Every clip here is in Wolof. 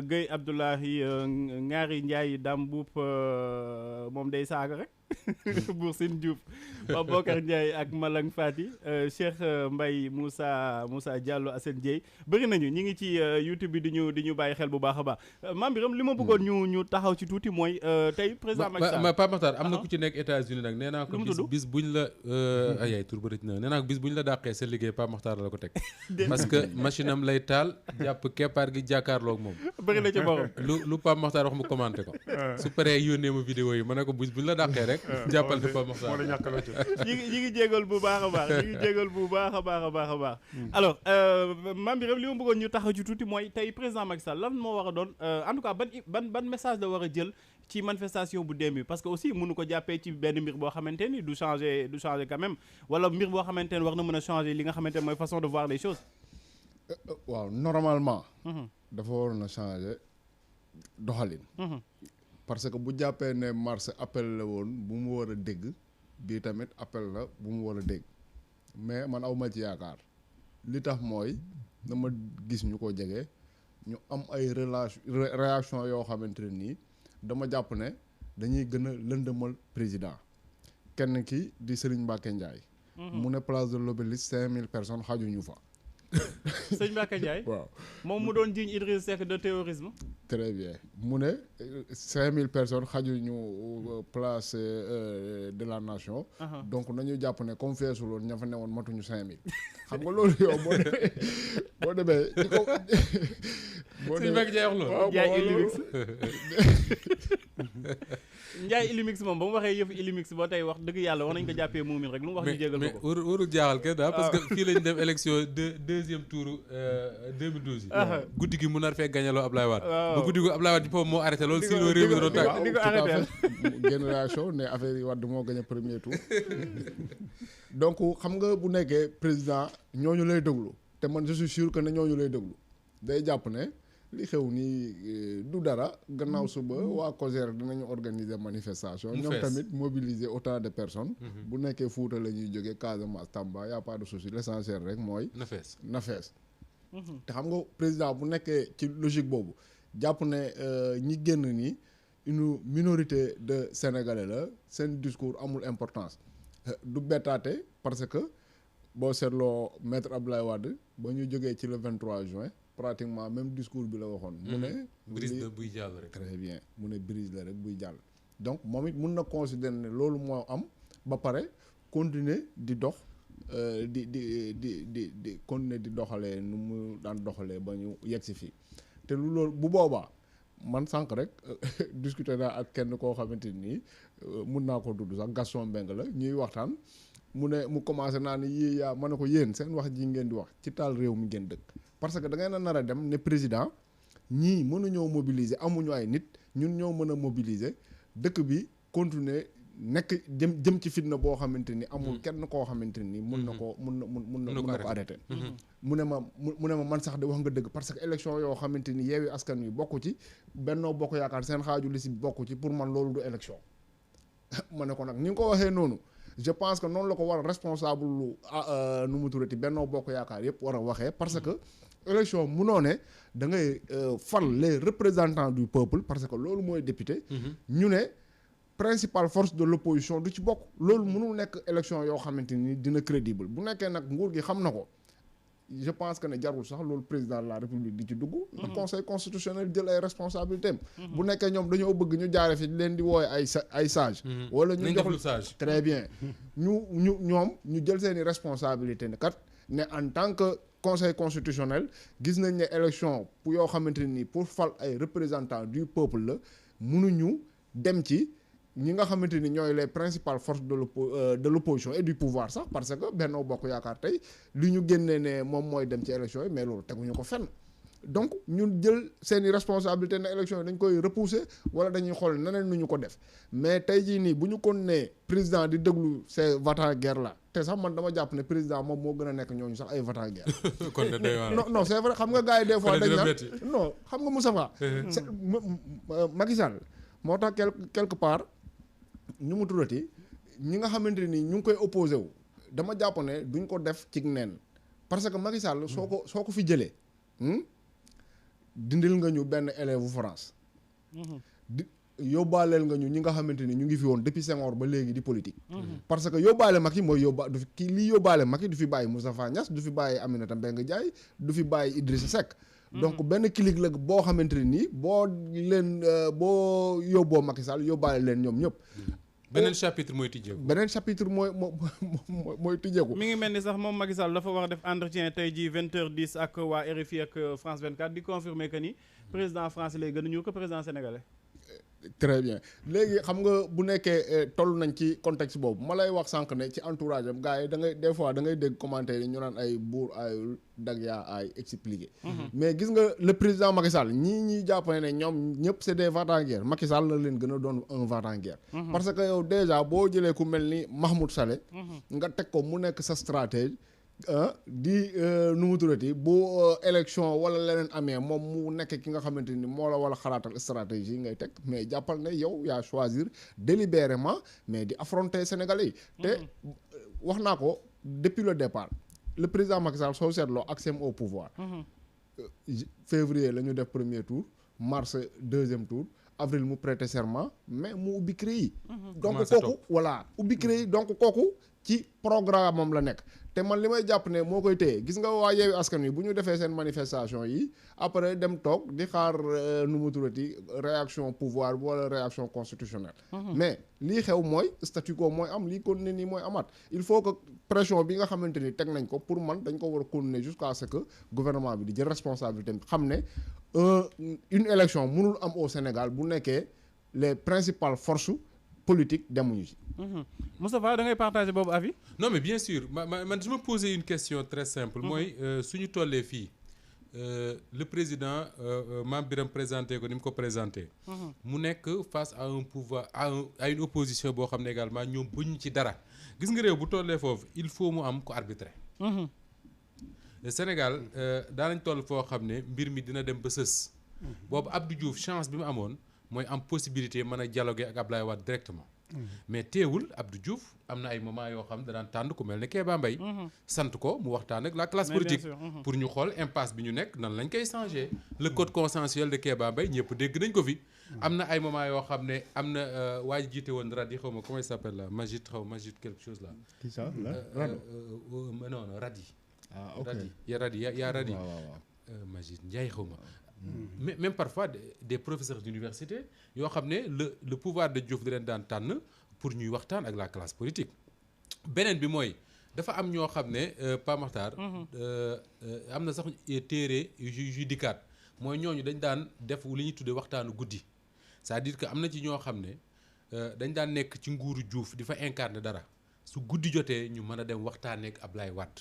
Guèye Abdoulahi Ngari Ndiaye Dame Mboup moom day saaga rek Bour Sine Diouf Babacar Ndiaye ak Malang Fati Cheikh Mbaye Moussa Diallo Assane Dieye bëri nañu ñi ngi ci YouTube bi di ñu bàyyi xel bu baax a baax Mame Birame li ma bëggoon ñu taxaw ci tuuti mooy tey président Macky Sall ma Pape Makhtar am na ku ci nekk États-Unis nag nee naa ko bis buñ la ayay tur bëri na nee naa ko bis buñ la dàqee sa liggéey Pape Makhtar la ko teg parce que machine am lay taal jàpp keppaar gi jàkkaarloog moom bëri na ci borom lu Pape Makhtar wax mu commenté ko su paree yónnee ma vidéo yi ma ne ko bis buñ la dàqee rek jàppal ne Pape Makhtar ñi ngi jégal bu baax a baax ñi ngi jégal bu baax a baax alors Mame Birame li ma bëggoon ñu taxaw ci tuuti mooy tey président Macky Sall lan moo war a doon en tout cas ban message la war a jël ci manifestation bu démb bi parce que aussi mënu ko jàppee ci benn mbir boo xamante ni du changer quand même wala mbir boo xamante ni war na mën a changer li nga xamante ni mooy façon de voir les choses waaw normalement dafa waroon a changer doxalin parce que bu jàppee ne marché appel la woon bu mu war a dégg bii tamit appel la bu mu war a dégg mais man awma ci yaakaar li tax mooy dama gis ñu ko jege ñu am ay réaction yoo xamante ne nii dama jàpp ne dañuy gën a lëndëmal président kenn ki di Serigne Mbacké Ndiaye mu ne place de l'Obélisque 5000 personnes xajuñu fa sëñ Mbacké Ndiaye waaw moom mu doon jiiñ Idriss Seck de terrorisme très bien mu ne 5000 personnes xajuñu place de la nation donc nañu jàpp ne comme feesuloon ña fa newoon matuñu 5000 xam nga loolu yow boo demee ñi ko sëñ Mbacké Ndiaye wax loolu Ndiaye Illimix Ndiaye Illimix moom ba mu waxee yëfu Illimix ba tey wax dëgg yàlla war nañ ko jàppee muumin rek lu mu wax ñu jégal ko mais warul jaaxal kenn daal parce que fii lañ dem élection deuxième tour 2012 yi guddi gi mu nar fee gañaloo Ablaye Wade ba guddi gi Ablaye Wade moo arrêté loolu si réew mi doon tàgg di ko arrêté génération ne affaire yi Wade moo gagné premier tour donc xam nga bu nekkee président ñooñu lay déglu te man je suis sûr que ne ñooñu lay déglu day jàpp ne li xew nii du dara gannaaw suba waa COJER dinañu organiser manifestation ñoom tamit mobiliser autant de personnes bu nekkee Fuuta la ñuy jógee Casamance Tamba y a pas de souci l'essentiel rek mooy na fees te xam nga président bu nekkee ci logique boobu jàpp ne ñi génn nii une minorité de Sénégalais la seen discours amul importance du bettaate parce que boo seetloo maître Abdoulaye Wade ba ñu jógee ci le 23 juin pratiquement même discours bi la waxoon mu ne brise la buy jàll rek très bien mu ne brise la rek buy jàll donc moom it mun na considérer ne loolu moo am ba pare continuer di dox di continuer di doxalee nu mu daan doxalee ba ñu yegg si fii te lu loolu bu boobaa man sànq rek discuter naa ak kenn koo xamante nii mun naa ko dudd sax Gaston Mbengue la ñuy waxtaan mu ne mu commencé naa ni yii yaa ma ne ko yéen seen wax ji ngeen di wax ci taal réew mi ngeen dëkk parce que da ngay na nar a dem ne président ñii mënuñoo mobiliser amuñu ay nit ñun ñoo mën a mobiliser dëkk bi continuer nekk jëm ci fitna boo xamante ni amul kenn koo xamante ni mun na ko mun na ko arrêté mu ne ma man sax de wax nga dëgg parce que élection yoo xamante ni Yewwi Askan Wi bokku ci Benno Bokk Yaakaar seen xaaju li si bokku ci pour man loolu du élection ma ne ko nag ni nga ko waxee noonu je pense que noonu la ko war a responsable lu nu mu turati Benno Bokk Yaakaar yëpp war a waxee parce que élection munoo ne da ngay fal les représentants du peuple parce que loolu mooy député ñu ne principale force de l'opposition du ci bokk loolu mënul nekk élection yoo xamante ni dina crédible bu nekkee nag nguur gi xam na ko je pense que ne jarul sax loolu président de la république di ci dugg le conseil constitutionnel jël ay responsabilités bu nekkee ñoom dañoo bëgg ñu jaare fi leen di wooye ay sage wala ñu jox sage très bien ñoom ñu jël seeni responsabilité ne kat ne en tant que conseil constitutionnel gis nañ ne élection pour yoo xamante ni pour fal ay représentants du peuple la mënuñu dem ci ñi nga xamante ni ñooy les principales forces de l'opposition et du pouvoir sax parce que Benno Bokk Yaakaar tey li ñu génnee ne moom mooy dem ci élection yi mais loolu teguñu ko fenn donc ñun jël seeni responsabilité ne élection yi dañ koy repousser wala dañuy xool neneen nu ñu ko def mais tey jii nii bu ñu kon ne président di déglu ces va-t-en-guerre là te sax man dama jàpp ne président moom moo gën a nekk ñooñu sax ay va-t-en-guerre non c'est vrai xam nga gars yi des fois dañ naan non xam nga Moustapha Macky Sall moo tax quelque part ñu mu tuddati ñi nga xamante ni ñu ngi koy opposé wu dama jàpp ne duñ ko def ci neen parce que Macky Sall soo ko fi jëlee dindil nga ñu benn élève France di yóbbaaleel nga ñu ñi nga xamante ni ñu ngi fi woon depuis Senghor ba léegi di politique parce que yóbbaale Macky mooy du fi kii lii yóbbaale Macky du fi bàyyi Moustapha Niasse du fi bàyyi Aminata Mbengue Ndiaye du fi bàyyi Idrissa Seck donc benn clique la boo xamante ne nii boo yóbboo Macky Sall yóbbaale leen ñoom ñëpp beneen chapitre mooy tijjeeku mi ngi mel ni sax moom Macky Sall dafa war a def entretien tey jii 20h10 ak waa RFI ak France 24 di confirmer que ni président français lay gën a ñuul ko président sénégalais. très bien léegi xam nga bu nekkee toll nañ ci contexte boobu ma lay wax sànq ne ci entourage am gars yi da ngay des fois da ngay dégg commentaire yi ñu naan ay buur ay dag yaa ay expliqué mais gis nga le président Macky Sall ñii jàpp ne ñoom ñëpp c'est des va-t-en-guerre Macky Sall na leen gën a doon un va-t-en-guerre parce que yow déjà boo jëlee ku mel ni Mahmoud Saleh nga teg ko mu nekk sa stratège di nu mu tuddati bu élection wala leneen amee moom mu nekk ki nga xamante ni moo la wala xalaatal stratégie ngay teg mais jàppal ne yow yaa choisir délibérément mais di affronter Sénégalais yi te wax naa ko depuis le départ le président Macky Sall soo seetloo accès au pouvoir février la ñu def premier tour mars deuxième tour avril mu prêter serment mais mu ubbi CREI donc kooku voilà ubbi CREI donc kooku ci programme am la nekk te man li may jàpp ne moo koy téye gis nga waa Yewwi Askan Wi bu ñu defee seen manifestation yi après dem toog di xaar nu mu turati réaction pouvoir wala réaction constitutionnelle mais lii xew mooy statu quo mooy am lii continuer nii mooy amaat il faut que pression bi nga xamante ni teg nañ ko pour man dañ ko war a continuer jusqu'à ce que gouvernement bi di jël responsabilité xam ne une élection mënul am au Sénégal bu nekkee les principales forces politiques demuñu ci. Moustapha da ngay partager boobu avis. non mais bien sûr man je me posais une question très simple. mooy suñu tollee fii le président Mame Birame présenté ko ni mu ko présenté. mu nekk face à un pouvoir à une opposition boo xam ne également ñoom buñ ci dara gis nga réew bu tollee foofu il faut mu am ko arbitrer. Sénégal daanañ toll foo xam ne mbir mi dina dem ba sës. boobu Abdou Diouf chance bi mu amoon mooy am possibilité mën a dialoguer ak Ablaye Wade directement. mais teewul Abdou Diouf am na ay moment yoo xam ne daan tànn ku mel ne Kéba Mbaye sant ko mu waxtaan ak la classe politique pour ñu xool impasse bi ñu nekk nan lañ koy changer le code consensuel de Kéba Mbaye ñëpp dégg nañ ko fi am na ay moment yoo xam ne am na waa ji jiite woon Radi xaw ma comment il s'appelle là Majid quelque chose là qui ça non Radi ok Radi yaa Radi Majid Ndiaye xaw ma mais même parfois des professeurs d'université yoo xam ne le pouvoir de Diouf di leen daan tànn pour ñuy waxtaan ak la classe politique beneen bi mooy dafa am ñoo xam ne Pa Makhtar am na sax téere yu dikkaat mooy ñooñu dañ daan def li ñuy tuddee waxtaanu guddi c'est-à-dire que am na ci ñoo xam ne dañ daan nekk ci nguuru Diouf di fa incarner dara su guddi jotee ñu mën a dem waxtaan ak Ablaye Wade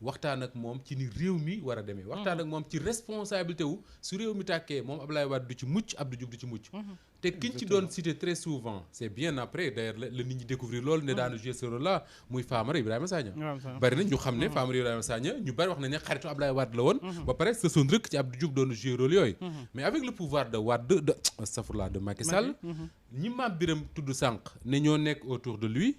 waxtaan ak moom ci ni réew mi war a demee waxtaan ak moom ci responsabilité wu su réew mi tàkkee moom Ablaye Wade du ci mucc Abdou Diouf du ci mucc te kiñ ci doon cité très souvent c'est bien après d'ailleurs la nit ñi découvrir loolu ne daanu jouer ce rôle là muy Famara Ibrahima Sagna bari na ñu xam ne Famara Ibrahima Sagna ñu bari wax nañ ne xaritu Ablaye Wade la woon ba pare sa son rëkk ci Abdou Diouf doon jouer rôle yooyu mais avec le pouvoir de Wade de Macky Sall ñi Mame Birame tudd sànq ne ñoo nekk autour de lui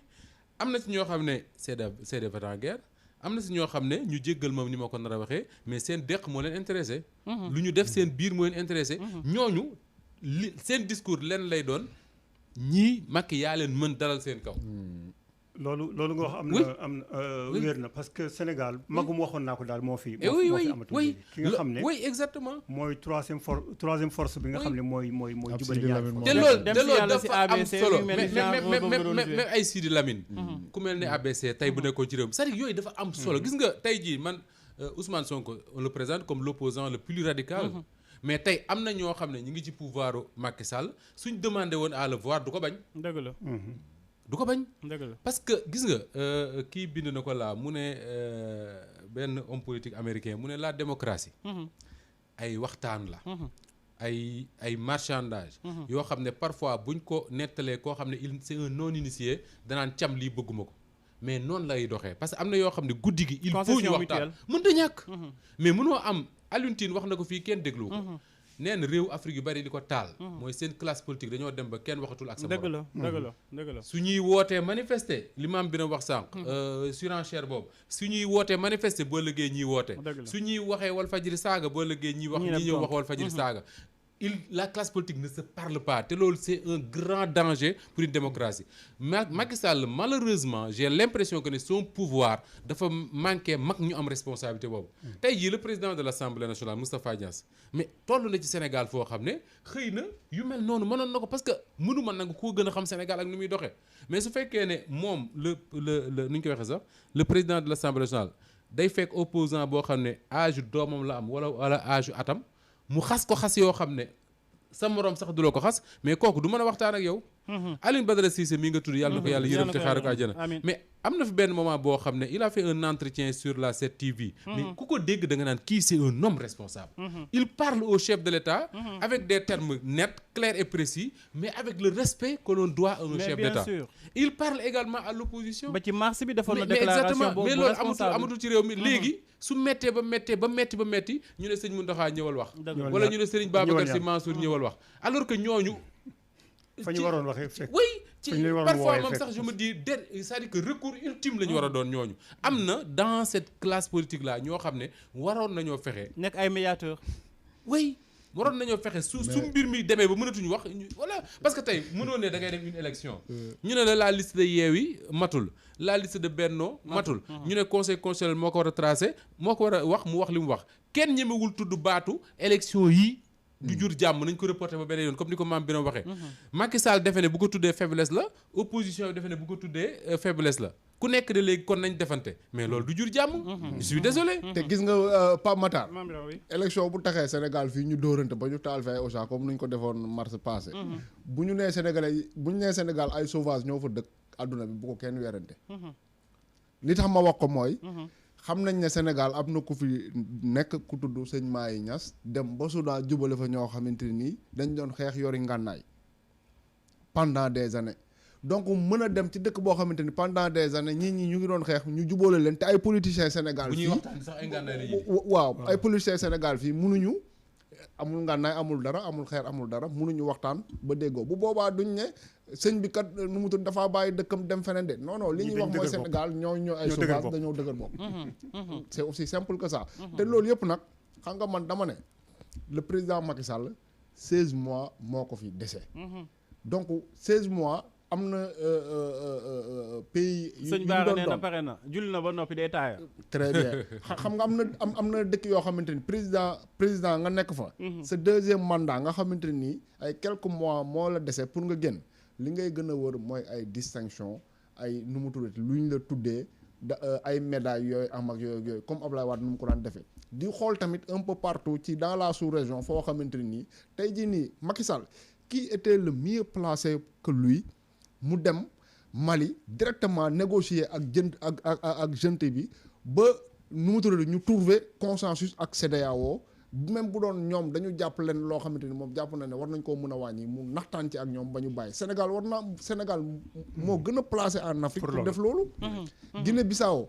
am na ci ñoo xam ne c'est des va-t-en-guerre am na si ñoo xam ne ñu jéggal moom ni ma ko nar a waxee mais seen deq moo leen intéressé lu ñu def seen biir moo leen intéressé ñooñu li seen discours leen lay doon ñii Macky yaa leen mën dalal seen kaw loolu nga wax am na wér na parce que Sénégal magum waxoon naa ko daal moo fi amatul ki nga xam ne oui exactement mooy troisième force bi nga xam ne mooy jubale ñaari te loolu dafa am solo même ay Sidi Lamine ku mel ne ABC tey bu nekkoon ci réew mi c'est-à-dire yooyu dafa am solo gis nga tey jii man Ousmane Sonko on le présente comme l'opposant le plus radical mais tey am na ñoo xam ne ñu ngi ci pouvoir Macky Sall suñ demandé woon à le voir du ko bañ dëgg la du ko bañ dëgg la parce que gis nga kii bind na ko laa mu ne benn homme politique américain mu ne la démocratie ay waxtaan la ay marchandage yoo xam ne parfois buñ ko nettalee koo xam ne c'est un non initié danaan cam lii bëgguma ko mais noonu lay doxee parce que am na yoo xam ne guddi gi il faut ñu waxtaan mënta ñàkk mais mënoo am Alioune Tine wax na ko fii kenn déglu ko nee na réew Afrique yu bari li ko taal mooy seen classe politique dañoo dem ba kenn waxatul ak sa morom. dëgg la su ñuy wootee manifester li maam bi na wax sànq surenchère boobu su ñuy wootee manifester boo liggéey ñiy woote su ñuy waxee Walfadjri saaga boo liggéey ñiy wax ñi ñëw wax Walfadjri saaga la classe politique ne se parle pas te loolu c'est un grand danger pour une démocratie. Macky Sall malheureusement j'ai l'impression que ne son pouvoir dafa manqué mag ñu am responsabilité boobu. tey jii le président de l'Assemblée nationale Moustapha Niasse mais toll na ci Sénégal foo xam ne xëy na yu mel noonu mënoon na ko parce que mënuma nangu koo gën a xam Sénégal ak ni muy doxee mais su fekkee ne moom nu ñu koy waxee sax le président de l'Assemblée nationale day fekk opposant boo xam ne âge doomam la am wala âge atam mu xas ko xas yoo xam ne sa morom sax du la ko xas mais kooku du mën a waxtaan ak yow. Alioune Badara Cissé mi nga tudd yàlla na ko yàlla yërëm te xaaral ko àjjana mais am na fi benn moment boo xam ne il a fait un entretien sur la 7TV. mais ku ko dégg da nga naan kii c'est un homme responsable. il parle au chef de l'État. avec des termes nets clairs et précis mais avec le respect que l'on doit à un chef d'État. il parle également à l'opposition. ba ci mars bi defoon na déclaration boobu mais loolu amatul ci réew mi léegi. su méttee ba metti ñu ne sëñ Mountakha ñëwal wax. wala ñu ne Serigne Babacar Sy Mansour ñëwal wax alors que ñooñu. fa ñu waroon waxee fekk oui ci parfois moom sax je me dis c'est-à-dire que recours ultime la ñu war a doon ñooñu. am na dans cette classe politique là ñoo xam ne waroon nañoo fexe. nekk ay médiateurs. oui waroon nañoo fexe su mbir mi demee ba mënatuñu wax voilà parce que tey mënoo ne da ngay dem une élection. ñu ne la liste de Yewwi matul la liste de Benno matul. ñu ne conseil constitutionnel moo ko war a tracé moo ko war a wax mu wax li mu wax kenn ñemewul tudd baatu élection yi. du jur jàmm nañ ko reporter ba beneen yoon comme ni ko maam bi na waxee. Macky Sall defe ne bu ko tuddee faiblesse la opposition bi defe ne bu ko tuddee faiblesse la ku nekk de léegi kon nañ defante mais loolu du jur jàmm. je suis désolé. te gis nga Pape Matar. élection bu taxee Sénégal fii ñu dóorante ba ñu taal fay Auchan comme nuñ ko defoon mars passé. bu ñu nee Sénégal ay sauvage ñoo fa dëkk adduna bi bu ko kenn weerante. li tax ma wax ko mooy. xam nañ ne Sénégal am na ku fi nekk ku tudd sëñ Maye Niass dem ba Soudan jubale fa ñoo xamante nii dañ doon xeex yori ngànnaay pendant des années donc mën a dem ci dëkk boo xamante ni pendant des années ñii ñu ngi doon xeex ñu jubale leen te ay politiciens Sénégal fii waaw ay politiciens Sénégal fii munuñu amul ngànnaay amul dara amul xeer amul dara munuñu waxtaan ba déggoo bu boobaa duñ ne sëñ bi kat nu mu tudd dafaa bàyyi dëkkam dem feneen de non li ñuy wax mooy Sénégal ñoo ay sauvage dañoo dëgër bopp c'est aussi simple que ça te loolu yëpp nag xam nga man dama ne le président Macky Sall 16 mois moo ko fi dese donc 16 mois am na pays yu sëñ Bara nee na pare na julli na ba noppi day taaya très bien xam nga am na dëkk yoo xamante ni président nga nekk fa sa deuxième mandat nga xamante ni ay quelques mois moo la dese pour nga génn li ngay gën a wër mooy ay distinction ay nu mu tuddati lu ñu la tuddee ay médailles yooyu am ak yooyu comme Ablaye Wade nu mu ko daan defee di xool tamit un peu partout ci dans la sous-région foo xamante nii tey jii nii Macky Sall qui était le mieux placé que lui mu dem Mali directement négocier ak junte bi ba nu mu tuddati ñu trouver consensus ak CEDEAO même bu doon ñoom dañu jàpp leen loo xamante ni moom jàpp na ne war nañ koo mën a wàññi mu naxtaan ci ak ñoom ba ñu bàyyi Sénégal moo gën a placé en Afrique pour def loolu Guinée-Bissau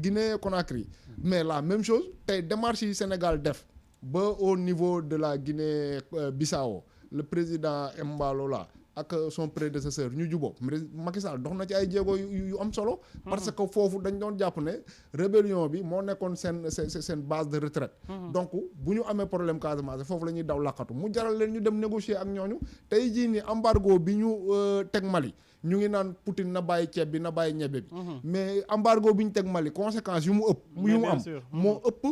Guinée Conakry mais la même chose tey démarche yi Sénégal def ba au niveau de la Guinée-Bissau le président Embalo la ak son prédécesseur ñu juboo Macky Sall dox na ci ay jéego yu am solo parce que foofu dañ doon jàpp ne rébellion bi moo nekkoon seen base de retraite donc bu ñu amee problème Casamance foofu la ñuy daw laqatu mu jaral leen ñu dem négocier ak ñooñu tey jii ni embargo bi ñu teg Mali ñu ngi naan Poutine na bàyyi ceeb bi na bàyyi ñebe bi mais embargo bi ñu teg Mali conséquence yu mu am moo ëpp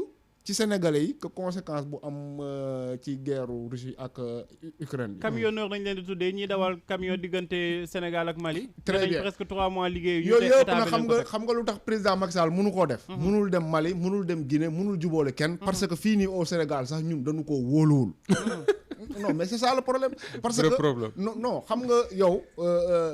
ci Sénégalais yi que conséquence bu am ci guerre Russie ak Ukraine bi. camionneur dañ leen di tuddee ñiy dawal camion diggante Sénégal ak Mali. très bien presque 3 mois liggéey. yooyu yëpp nag xam nga lu tax président Macky Sall mënu koo def. mënul dem Mali mënul dem Guinée mënul jubóole kenn. parce que fii nii au Sénégal sax ñun dañu koo wóoluwul. non mais c'est ça le problème. parce que non xam nga yow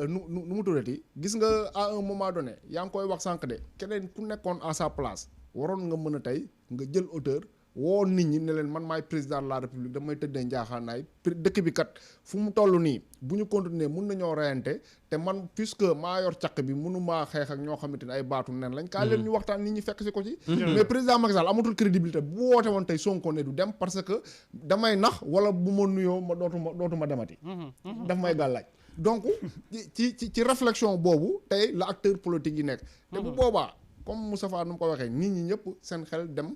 nu mu tuddati gis nga à un moment donné yaa ngi koy wax sànq de keneen ku nekkoon à sa place. waroon nga mën a tey nga jël hauteur woo nit ñi ne leen man maay président de la république damay tëddee njaaxaanaay dëkk bi kat fu mu toll nii bu ñu continuer mun nañoo reyante te man puisque maa yor caq bi mënumaa xeex ak ñoo xamante ne ay baatu nen lañ kaa leen ñu waxtaan nit ñi fekk si ko ci mais président Macky Sall amatul crédibilité bu woote woon tey Sonko ne du dem parce que damay nax wala bu ma nuyoo ma dootuma demati daf may gàllaaj donc ci réflexion boobu tey la acteur politique yi nekk te bu boobaa comme Moustapha nu mu ko waxee nit ñi ñëpp seen xel dem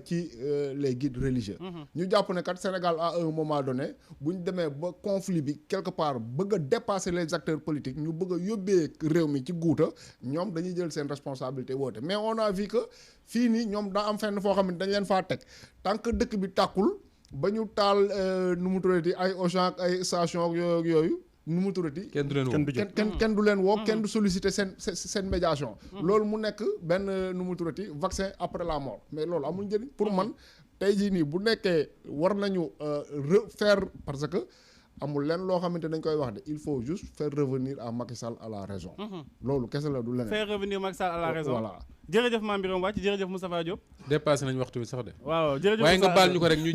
ci les guides religieux ñu jàpp ne kat Sénégal à un moment donné bu ñu demee ba conflit bi quelque part bëgg a dépasser les acteurs politiques ñu bëgg a yóbbee réew mi ci guuta ñoom dañuy jël seen responsabilité woote mais on a vu que fii nii ñoom daa am fenn foo xam ne dañ leen faa teg tant que dëkk bi tàkkul ba ñu taal nu mu tuddati ay Auchan ak ay station ak yooyu nu mu tuddati kenn du leen woo kenn du solliciter seen médiation loolu mu nekk benn nu mu tuddati vaccin après la mort mais loolu amul njëriñ pour man tey jii nii bu nekkee war nañu refaire parce que amul leen loo xamante dañ koy wax de il faut juste faire revenir à Macky Sall à la raison loolu kese la du leneen faire revenir Macky Sall à la raison voilà jërëjëf Mame Birame Wathie jërëjëf Moustapha Diop dépassé nañ waxtu bi sax de waaw jërëjëf waaye nga baal ñu ko rek ñu